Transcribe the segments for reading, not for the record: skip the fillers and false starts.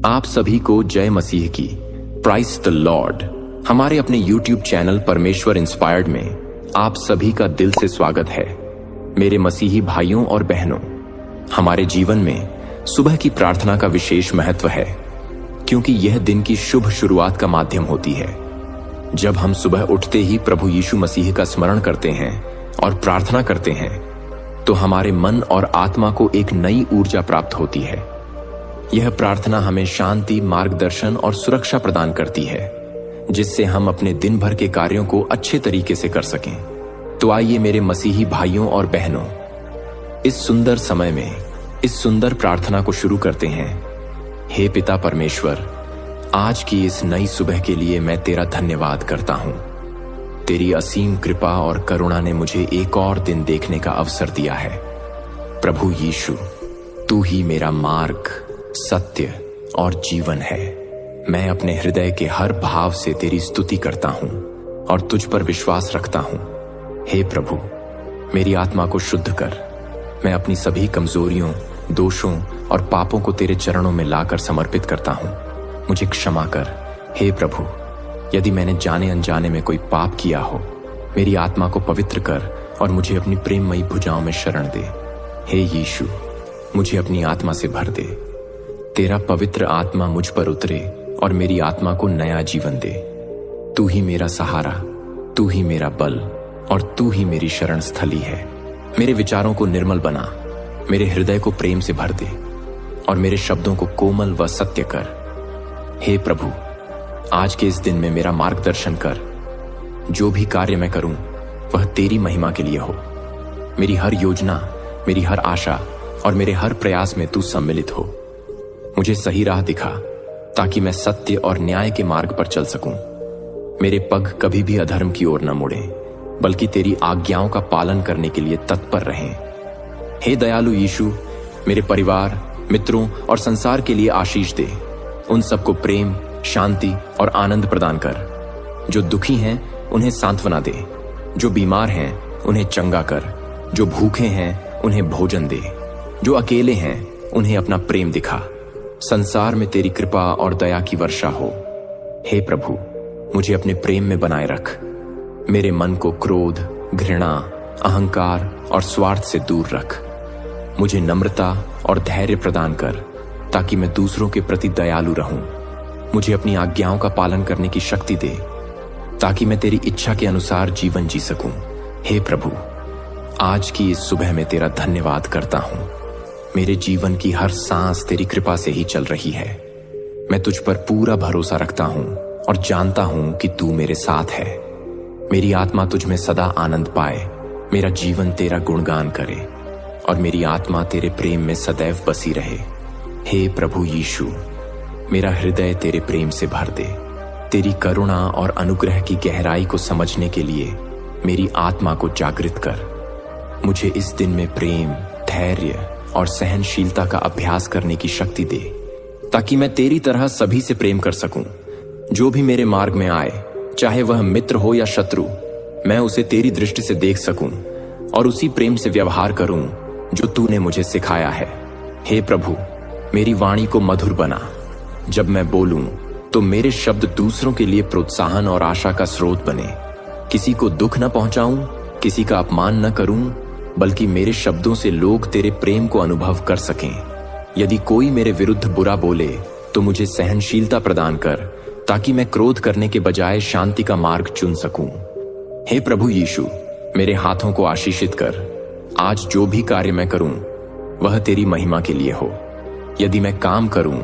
आप सभी को जय मसीह की, प्राइज द लॉर्ड। हमारे अपने YouTube चैनल परमेश्वर इंस्पायर्ड में आप सभी का दिल से स्वागत है। मेरे मसीही भाइयों और बहनों, हमारे जीवन में सुबह की प्रार्थना का विशेष महत्व है, क्योंकि यह दिन की शुभ शुरुआत का माध्यम होती है। जब हम सुबह उठते ही प्रभु यीशु मसीह का स्मरण करते हैं और प्रार्थना करते हैं, तो हमारे मन और आत्मा को एक नई ऊर्जा प्राप्त होती है। यह प्रार्थना हमें शांति, मार्गदर्शन और सुरक्षा प्रदान करती है, जिससे हम अपने दिन भर के कार्यों को अच्छे तरीके से कर सकें। तो आइए मेरे मसीही भाइयों और बहनों, इस सुंदर समय में इस सुंदर प्रार्थना को शुरू करते हैं। हे पिता परमेश्वर, आज की इस नई सुबह के लिए मैं तेरा धन्यवाद करता हूं। तेरी असीम कृपा और करुणा ने मुझे एक और दिन देखने का अवसर दिया है। प्रभु यीशु, तू ही मेरा मार्ग, सत्य और जीवन है। मैं अपने हृदय के हर भाव से तेरी स्तुति करता हूं और तुझ पर विश्वास रखता हूं। हे प्रभु, मेरी आत्मा को शुद्ध कर। मैं अपनी सभी कमजोरियों, दोषों और पापों को तेरे चरणों में लाकर समर्पित करता हूं। मुझे क्षमा कर। हे प्रभु, यदि मैंने जाने अनजाने में कोई पाप किया हो, मेरी आत्मा को पवित्र कर और मुझे अपनी प्रेममयी भुजाओं में शरण दे। हे यीशु, मुझे अपनी आत्मा से भर दे। तेरा पवित्र आत्मा मुझ पर उतरे और मेरी आत्मा को नया जीवन दे। तू ही मेरा सहारा, तू ही मेरा बल और तू ही मेरी शरण स्थली है। मेरे विचारों को निर्मल बना, मेरे हृदय को प्रेम से भर दे और मेरे शब्दों को कोमल व सत्य कर। हे प्रभु, आज के इस दिन में मेरा मार्गदर्शन कर। जो भी कार्य मैं करूं, वह तेरी महिमा के लिए हो। मेरी हर योजना, मेरी हर आशा और मेरे हर प्रयास में तू सम्मिलित हो। मुझे सही राह दिखा, ताकि मैं सत्य और न्याय के मार्ग पर चल सकूं। मेरे पग कभी भी अधर्म की ओर न मुड़े, बल्कि तेरी आज्ञाओं का पालन करने के लिए तत्पर रहें। हे दयालु यीशु, मेरे परिवार, मित्रों और संसार के लिए आशीष दे। उन सबको प्रेम, शांति और आनंद प्रदान कर। जो दुखी हैं, उन्हें सांत्वना दे। जो बीमार हैं, उन्हें चंगा कर। जो भूखे हैं, उन्हें भोजन दे। जो अकेले हैं, उन्हें अपना प्रेम दिखा। संसार में तेरी कृपा और दया की वर्षा हो। हे प्रभु, मुझे अपने प्रेम में बनाए रख। मेरे मन को क्रोध, घृणा, अहंकार और स्वार्थ से दूर रख। मुझे नम्रता और धैर्य प्रदान कर, ताकि मैं दूसरों के प्रति दयालु रहूं। मुझे अपनी आज्ञाओं का पालन करने की शक्ति दे, ताकि मैं तेरी इच्छा के अनुसार जीवन जी सकूं। हे प्रभु, आज की इस सुबह में तेरा धन्यवाद करता हूं। मेरे जीवन की हर सांस तेरी कृपा से ही चल रही है। मैं तुझ पर पूरा भरोसा रखता हूं और जानता हूं कि तू मेरे साथ है। मेरी आत्मा तुझ में सदा आनंद पाए। मेरा जीवन तेरा गुणगान करे और मेरी आत्मा तेरे प्रेम में सदैव बसी रहे। हे प्रभु यीशु, मेरा हृदय तेरे प्रेम से भर दे। तेरी करुणा और अनुग्रह की गहराई को समझने के लिए मेरी आत्मा को जागृत कर। मुझे इस दिन में प्रेम, धैर्य और सहनशीलता का अभ्यास करने की शक्ति दे, ताकि मैं तेरी तरह सभी से प्रेम कर सकूं। जो भी मेरे मार्ग में आए, चाहे वह मित्र हो या शत्रु, मैं उसे तेरी दृष्टि से देख सकूं और उसी प्रेम से व्यवहार करूं जो तूने मुझे सिखाया है। हे प्रभु, मेरी वाणी को मधुर बना। जब मैं बोलूं, तो मेरे शब्द दूसरों के लिए प्रोत्साहन और आशा का स्रोत बने। किसी को दुख न पहुंचाऊं, किसी का अपमान न करूं, बल्कि मेरे शब्दों से लोग तेरे प्रेम को अनुभव कर सकें। यदि कोई मेरे विरुद्ध बुरा बोले, तो मुझे सहनशीलता प्रदान कर, ताकि मैं क्रोध करने के बजाय शांति का मार्ग चुन सकूं। हे प्रभु यीशु, मेरे हाथों को आशीषित कर। आज जो भी कार्य मैं करूं, वह तेरी महिमा के लिए हो। यदि मैं काम करूं,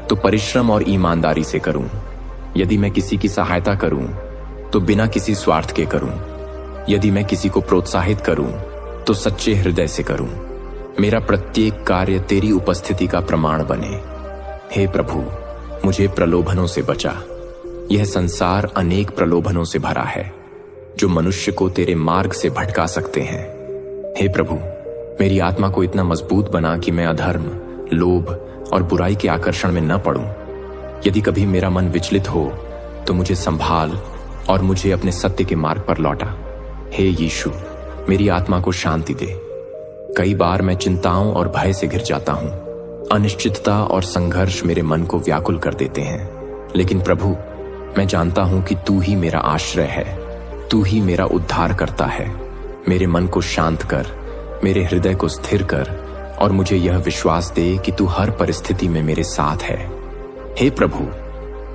तो परिश्रम और ईमानदारी से करूं। यदि मैं किसी की सहायता करूं, तो बिना किसी स्वार्थ के करूं। यदि मैं किसी को प्रोत्साहित करूं, तो सच्चे हृदय से करूं। मेरा प्रत्येक कार्य तेरी उपस्थिति का प्रमाण बने। हे प्रभु, मुझे प्रलोभनों से बचा। यह संसार अनेक प्रलोभनों से भरा है, जो मनुष्य को तेरे मार्ग से भटका सकते हैं। हे प्रभु, मेरी आत्मा को इतना मजबूत बना कि मैं अधर्म, लोभ और बुराई के आकर्षण में न पड़ूं। यदि कभी मेरा मन विचलित हो, तो मुझे संभाल और मुझे अपने सत्य के मार्ग पर लौटा। हे यीशु, मेरी आत्मा को शांति दे। कई बार मैं चिंताओं और भय से घिर जाता हूं। अनिश्चितता और संघर्ष मेरे मन को व्याकुल कर देते हैं, लेकिन प्रभु, मैं जानता हूं कि तू ही मेरा आश्रय है, तू ही मेरा उद्धार करता है। मेरे मन को शांत कर, मेरे हृदय को स्थिर कर और मुझे यह विश्वास दे कि तू हर परिस्थिति में मेरे साथ है। हे प्रभु,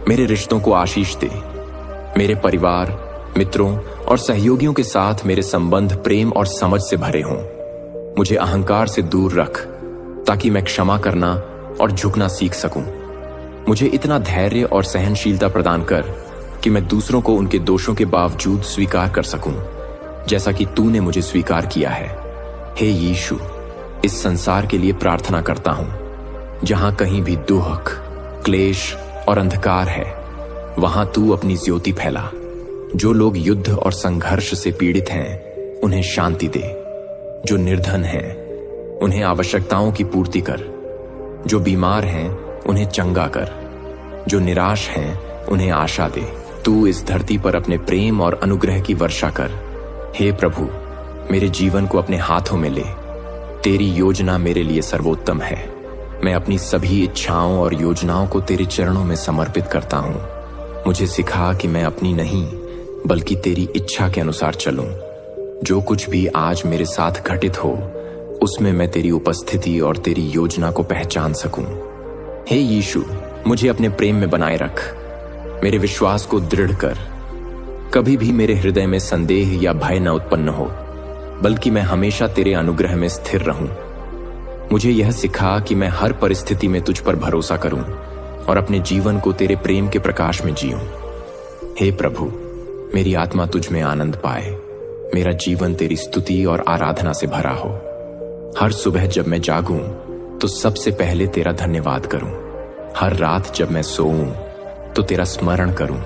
मेरे रिश्तों को आशीष दे। मेरे परिवार, मित्रों और सहयोगियों के साथ मेरे संबंध प्रेम और समझ से भरे हों। मुझे अहंकार से दूर रख ताकि मैं क्षमा करना और झुकना सीख सकूं। मुझे इतना धैर्य और सहनशीलता प्रदान कर कि मैं दूसरों को उनके दोषों के बावजूद स्वीकार कर सकूं, जैसा कि तूने मुझे स्वीकार किया है। हे यीशु, इस संसार के लिए प्रार्थना करता हूं। जहां कहीं भी दुख, क्लेश और अंधकार है, वहां तू अपनी ज्योति फैला। जो लोग युद्ध और संघर्ष से पीड़ित हैं, उन्हें शांति दे। जो निर्धन हैं, उन्हें आवश्यकताओं की पूर्ति कर। जो बीमार हैं, उन्हें चंगा कर। जो निराश हैं, उन्हें आशा दे। तू इस धरती पर अपने प्रेम और अनुग्रह की वर्षा कर। हे प्रभु, मेरे जीवन को अपने हाथों में ले। तेरी योजना मेरे लिए सर्वोत्तम है। मैं अपनी सभी इच्छाओं और योजनाओं को तेरे चरणों में समर्पित करता हूं। मुझे सिखा कि मैं अपनी नहीं बल्कि तेरी इच्छा के अनुसार चलूं। जो कुछ भी आज मेरे साथ घटित हो, उसमें मैं तेरी उपस्थिति और तेरी योजना को पहचान सकूं। हे यीशु, मुझे अपने प्रेम में बनाए रख। मेरे विश्वास को दृढ़ कर। कभी भी मेरे हृदय में संदेह या भय न उत्पन्न हो, बल्कि मैं हमेशा तेरे अनुग्रह में स्थिर रहूं। मुझे यह सिखा कि मैं हर परिस्थिति में तुझ पर भरोसा करूं और अपने जीवन को तेरे प्रेम के प्रकाश में जीऊं। हे प्रभु, मेरी आत्मा तुझ में आनंद पाए। मेरा जीवन तेरी स्तुति और आराधना से भरा हो। हर सुबह जब मैं जागूं तो सबसे पहले तेरा धन्यवाद करूं। हर रात जब मैं सोऊं तो तेरा स्मरण करूं।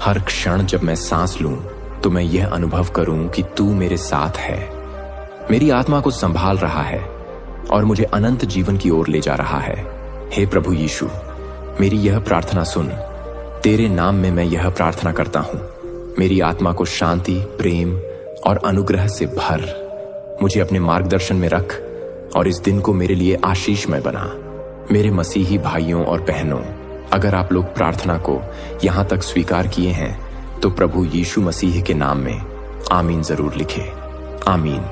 हर क्षण जब मैं सांस लूं तो मैं यह अनुभव करूं कि तू मेरे साथ है, मेरी आत्मा को संभाल रहा है और मुझे अनंत जीवन की ओर ले जा रहा है। हे प्रभु यीशु, मेरी यह प्रार्थना सुन। तेरे नाम में मैं यह प्रार्थना करता हूं। मेरी आत्मा को शांति, प्रेम और अनुग्रह से भर। मुझे अपने मार्गदर्शन में रख और इस दिन को मेरे लिए आशीषमय बना। मेरे मसीही भाइयों और बहनों, अगर आप लोग प्रार्थना को यहां तक स्वीकार किए हैं तो प्रभु यीशु मसीह के नाम में आमीन जरूर लिखें। आमीन।